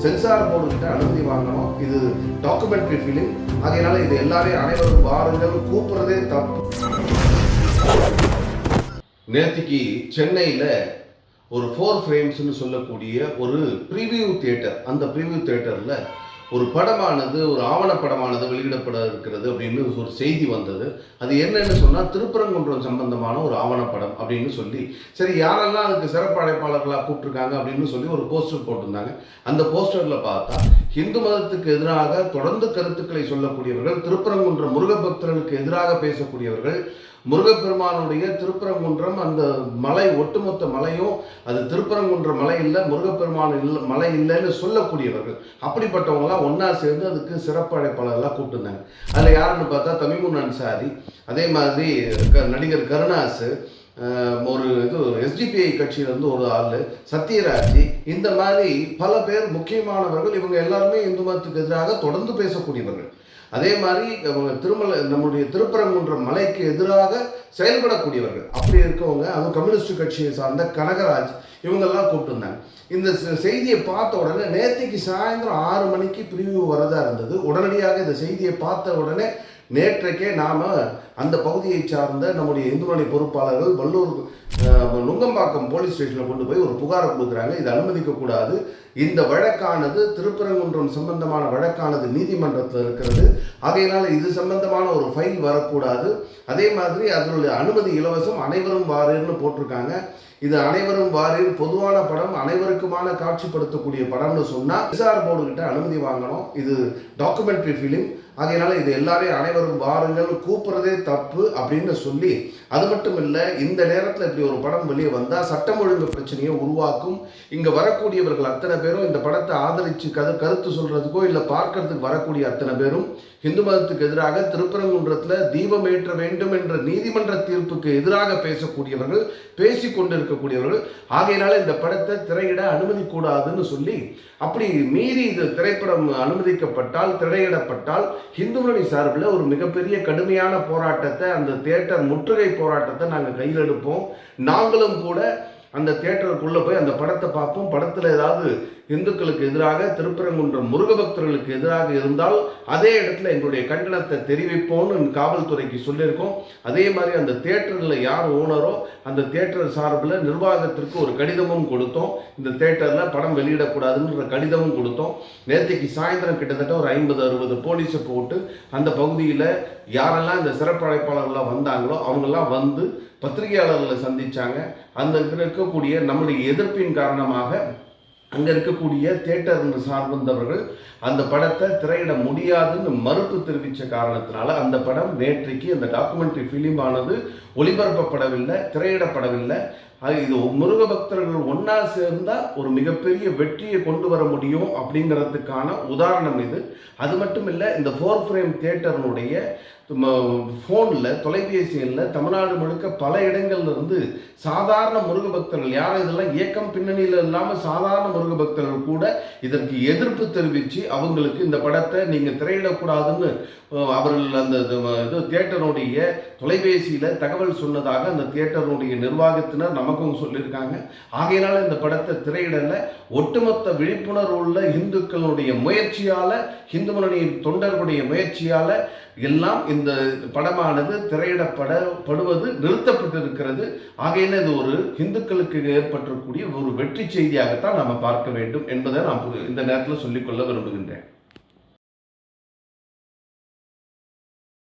Censor board கிட்ட அனுமதி வாங்கணும். இது டாக்குமெண்ட்ரி ஃபிலிம், அதனால இது எல்லாரையும் அனைவரும் வாருங்கள், கூப்பிடுறதே தப்பு. நேற்றுக்கு சென்னையில் ஒரு 4 ஃப்ரேம்ஸ்னு சொல்லக்கூடிய ஒரு ப்ரிவியூ தியேட்டர், அந்த ப்ரிவியூ தியேட்டரில் ஒரு படமானது, ஒரு ஆவணப்படமானது வெளியிடப்பட இருக்கிறது அப்படின்னு ஒரு செய்தி வந்தது. அது என்னன்னு சொன்னால் திருப்பரங்குன்றம் சம்பந்தமான ஒரு ஆவணப்படம் அப்படின்னு சொல்லி, சரி யாரெல்லாம் அதுக்கு சிறப்பு அழைப்பாளர்களாக கூப்பிட்டுருக்காங்க அப்படின்னு சொல்லி ஒரு போஸ்டர் போட்டிருந்தாங்க. அந்த போஸ்டரில் பார்த்தா இந்து மதத்துக்கு எதிராக தொடர்ந்து கருத்துக்களை சொல்லக்கூடியவர்கள், திருப்பரங்குன்றம் முருக பக்தர்களுக்கு எதிராக பேசக்கூடியவர்கள், முருகப்பெருமானுடைய திருப்பரங்குன்றம் அந்த மலை, ஒட்டுமொத்த மலையும் அது திருப்பரங்குன்ற மலை இல்லை, முருகப்பெருமான் இல்லை, மலை இல்லைன்னு சொல்லக்கூடியவர்கள், அப்படிப்பட்டவங்களாம் ஒன்றா சேர்ந்து அதுக்கு சிறப்பு அழைப்பாளர்களாக கூப்பிட்டுருந்தாங்க. அதில் யாருன்னு பார்த்தா தமிமுன் அன்சாரி, அதே மாதிரி நடிகர் கருணாஸ், ஒரு எஸ்டிபிஐ கட்சியிலேருந்து ஒரு ஆள் சத்யராஜ், இந்த மாதிரி பல பேர் முக்கியமானவர்கள். இவங்க எல்லாருமே இந்து மதத்துக்கு எதிராக தொடர்ந்து பேசக்கூடியவர்கள். அதே மாதிரி நம்முடைய திருப்பரங்குன்றம் மலைக்கு எதிராக செயல்படக்கூடியவர்கள். அப்படி இருக்கவங்க, அதுவும் கம்யூனிஸ்ட் கட்சியை சார்ந்த கனகராஜ், இவங்கெல்லாம் கூப்பிட்டுருந்தாங்க. இந்த செய்தியை பார்த்த உடனே நேற்றுக்கு சாயந்தரம் 6 மணிக்கு ப்ரிவியூ வரதா இருந்தது. உடனடியாக இந்த செய்தியை பார்த்த உடனே நேற்றைக்கே நாம் அந்த பகுதியை சார்ந்த நம்முடைய இந்து முன்னணி பொறுப்பாளர்கள் வள்ளூர் நுங்கம்பாக்கம் போலீஸ் ஸ்டேஷனில் கொண்டு போய் ஒரு புகாரை கொடுக்குறாங்க. இது அனுமதிக்கக்கூடாது, இந்த வழக்கானது திருப்பரங்குன்றம் சம்பந்தமான வழக்கானது நீதிமன்றத்தில் இருக்கிறது, ஆகையினால் இது சம்பந்தமான ஒரு ஃபைல் வரக்கூடாது. அதே மாதிரி அதனுடைய அனுமதி இலவசம், அனைவரும் வாரீர்னு போட்டிருக்காங்க. இது அனைவரும் வாரீர் பொதுவான படம், அனைவருக்குமான காட்சிப்படுத்தக்கூடிய படம்னு சொன்னால் சென்சார் போர்டு கிட்ட அனுமதி வாங்கணும். இது டாக்குமெண்ட்ரி ஃபிலிம், ஆகையினால இது எல்லாரையும் அனைவரும் வாருங்கள், கூப்பிடுறதே தப்பு அப்படின்னு சொல்லி, அது மட்டும் இல்லை, இந்த நேரத்தில் இப்படி ஒரு படம் வெளியே வந்தால் சட்டம் ஒழுங்கு பிரச்சனையை உருவாக்கும். இங்கே வரக்கூடியவர்கள் அத்தனை பேரும் இந்த படத்தை ஆதரித்து கருத்து சொல்கிறதுக்கோ இல்லை பார்க்கறதுக்கு வரக்கூடிய அத்தனை பேரும் இந்து மதத்துக்கு எதிராக திருப்பரங்குன்றத்தில் தீபம் ஏற்ற வேண்டும் என்ற நீதிமன்ற தீர்ப்புக்கு எதிராக பேசக்கூடியவர்கள், பேசி கொண்டிருக்கக்கூடியவர்கள். ஆகையினால இந்த படத்தை திரையிட அனுமதி கூடாதுன்னு சொல்லி, அப்படி மீறி இது திரைப்படம் அனுமதிக்கப்பட்டால், திரையிடப்பட்டால் இந்து முன்னணி சார்பில் ஒரு மிகப்பெரிய கடுமையான போராட்டத்தை, அந்த தியேட்டர் முற்றுகை போராட்டத்தை நாங்கள் கையில் எடுப்போம். நாங்களும் கூட அந்த தியேட்டருக்குள்ளே போய் அந்த படத்தை பார்ப்போம். படத்தில் ஏதாவது இந்துக்களுக்கு எதிராக, திருப்பரங்குன்றம் முருக பக்தர்களுக்கு எதிராக இருந்தால் அதே இடத்துல எங்களுடைய கண்டனத்தை தெரிவிப்போம்னு காவல்துறைக்கு சொல்லியிருக்கோம். அதே மாதிரி அந்த தியேட்டரில் யார் ஓனரோ அந்த தியேட்டர் சார்பில் நிர்வாகத்திற்கு ஒரு கடிதமும் கொடுத்தோம். இந்த தியேட்டரில் படம் வெளியிடக்கூடாதுன்ற கடிதமும் கொடுத்தோம். நேற்றுக்கு சாயந்தரம் கிட்டத்தட்ட ஒரு 50-60 போலீஸை போட்டு அந்த பகுதியில் யாரெல்லாம் இந்த சிறப்பு அழைப்பாளர்களாக வந்தாங்களோ அவங்கெல்லாம் வந்து பத்திரிகையாளர்களை சந்தித்தாங்க. அந்த இருக்கக்கூடிய நம்முடைய எதிர்ப்பின் காரணமாக அங்கே இருக்கக்கூடிய தியேட்டர் சார்ந்தவர்கள் அந்த படத்தை திரையிட முடியாதுன்னு மறுப்பு தெரிவித்த காரணத்தினால அந்த படம் நேற்றைக்கு அந்த டாக்குமெண்ட்ரி ஃபிலிம் ஆனது ஒளிபரப்பப்படவில்லை, திரையிடப்படவில்லை. இது முருக பக்தர்கள் ஒன்றா சேர்ந்தால் ஒரு மிகப்பெரிய வெற்றியை கொண்டு வர முடியும் அப்படிங்கிறதுக்கான உதாரணம் இது. அது மட்டும் இல்லை, இந்த 4 ஃப்ரேம் தியேட்டர்னுடைய ஃபோனில், தொலைபேசியில் தமிழ்நாடு முழுக்க பல இடங்கள்லேருந்து சாதாரண முருக பக்தர்கள், யாரும் இதெல்லாம் இயக்கம் பின்னணியில் இல்லாமல் சாதாரண முருக பக்தர்கள் கூட இதற்கு எதிர்ப்பு தெரிவித்து அவங்களுக்கு இந்த படத்தை நீங்கள் திரையிடக்கூடாதுன்னு அவர்கள் அந்த இது தியேட்டருடைய தொலைபேசியில் தகவல் சொன்னதாக அந்த தியேட்டருடைய நிர்வாகத்தினர் நமக்கும் சொல்லியிருக்காங்க. ஆகையினால இந்த படத்தை திரையிடலை. ஒட்டுமொத்த விழிப்புணர்வு உள்ள இந்துக்களுடைய முயற்சியால், இந்து முன்னணி தொண்டர்களுடைய முயற்சியால் எல்லாம் இந்த படமானது திரையிடப்படுவது நிறுத்தப்பட்டிருக்கிறது. ஆகையில இது ஒரு இந்துக்களுக்கு ஏற்பட்டிருக்கக்கூடிய ஒரு வெற்றி செய்தியாகத்தான் நாம் பார்க்க வேண்டும் என்பதை நான் இந்த நேரத்தில் சொல்லிக்கொள்ள விரும்புகின்றேன்.